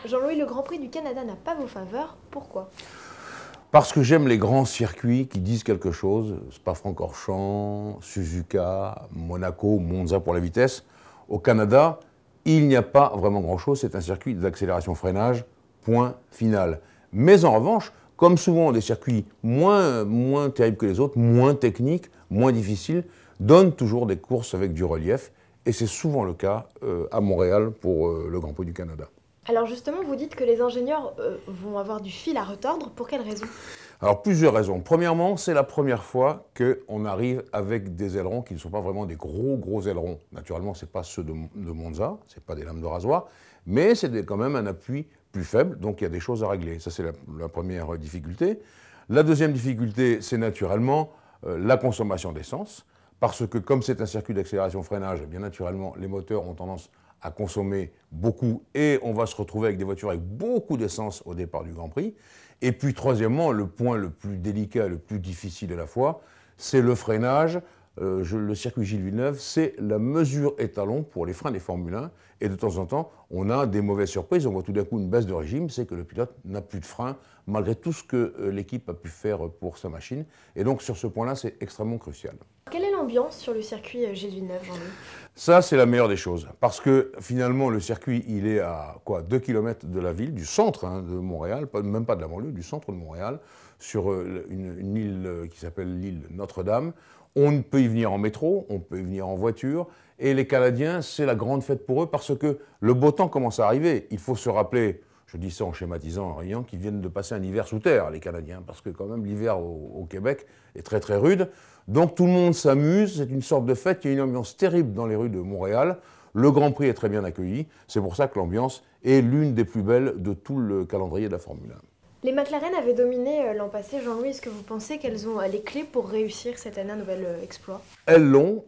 Jean-Louis, le Grand Prix du Canada n'a pas vos faveurs. Pourquoi? Parce que j'aime les grands circuits qui disent quelque chose. Spa-Francorchamps, Suzuka, Monaco, Monza pour la vitesse. Au Canada, il n'y a pas vraiment grand-chose. C'est un circuit d'accélération-freinage, point final. Mais en revanche, comme souvent des circuits moins terribles que les autres, moins techniques, moins difficiles, donnent toujours des courses avec du relief. Et c'est souvent le cas à Montréal pour le Grand Prix du Canada. Alors justement, vous dites que les ingénieurs vont avoir du fil à retordre. Pour quelle raison? Alors, plusieurs raisons. Premièrement, c'est la première fois qu'on arrive avec des ailerons qui ne sont pas vraiment des gros ailerons. Naturellement, ce n'est pas ceux de Monza, ce n'est pas des lames de rasoir, mais c'est quand même un appui plus faible, donc il y a des choses à régler. Ça, c'est la première difficulté. La deuxième difficulté, c'est naturellement la consommation d'essence, parce que comme c'est un circuit d'accélération-freinage, bien naturellement, les moteurs ont tendance à consommer beaucoup et on va se retrouver avec des voitures avec beaucoup d'essence au départ du Grand Prix. Et puis troisièmement, le point le plus délicat, le plus difficile à la fois, c'est le freinage. Le circuit Gilles Villeneuve, c'est la mesure étalon pour les freins des Formule 1. Et de temps en temps, on a des mauvaises surprises. On voit tout d'un coup une baisse de régime, c'est que le pilote n'a plus de frein, malgré tout ce que l'équipe a pu faire pour sa machine. Et donc sur ce point-là, c'est extrêmement crucial. Quelle est l'ambiance sur le circuit Gilles Villeneuve, Jean-Louis? Ça, c'est la meilleure des choses. Parce que finalement, le circuit, il est à 2 km de la ville, du centre de Montréal, même pas de la banlieue, du centre de Montréal, sur une île qui s'appelle l'île Notre-Dame. On peut y venir en métro, on peut y venir en voiture. Et les Canadiens, c'est la grande fête pour eux parce que le beau temps commence à arriver. Il faut se rappeler, je dis ça en schématisant, en riant, qu'ils viennent de passer un hiver sous terre, les Canadiens, parce que quand même l'hiver au Québec est très rude. Donc tout le monde s'amuse, c'est une sorte de fête, il y a une ambiance terrible dans les rues de Montréal. Le Grand Prix est très bien accueilli, c'est pour ça que l'ambiance est l'une des plus belles de tout le calendrier de la Formule 1. Les McLaren avaient dominé l'an passé. Jean-Louis, est-ce que vous pensez qu'elles ont les clés pour réussir cette année un nouvel exploit? Elles l'ont,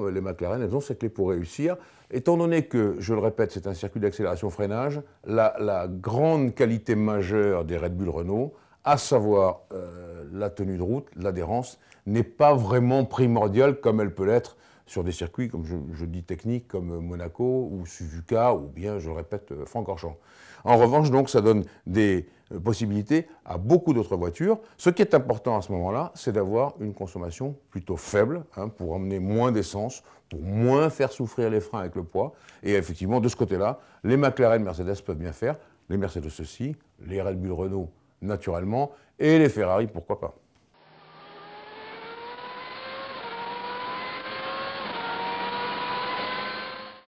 les McLaren, elles ont ces clés pour réussir. Étant donné que, je le répète, c'est un circuit d'accélération-freinage, la grande qualité majeure des Red Bull Renault, à savoir la tenue de route, l'adhérence, n'est pas vraiment primordiale comme elle peut l'être sur des circuits, comme je dis techniques, comme Monaco ou Suzuka, ou bien, je le répète, Francorchamps. En revanche, donc, ça donne des possibilités à beaucoup d'autres voitures. Ce qui est important à ce moment-là, c'est d'avoir une consommation plutôt faible, pour emmener moins d'essence, pour moins faire souffrir les freins avec le poids. Et effectivement, de ce côté-là, les McLaren Mercedes peuvent bien faire, les Mercedes aussi, les Red Bull Renault naturellement, et les Ferrari, pourquoi pas.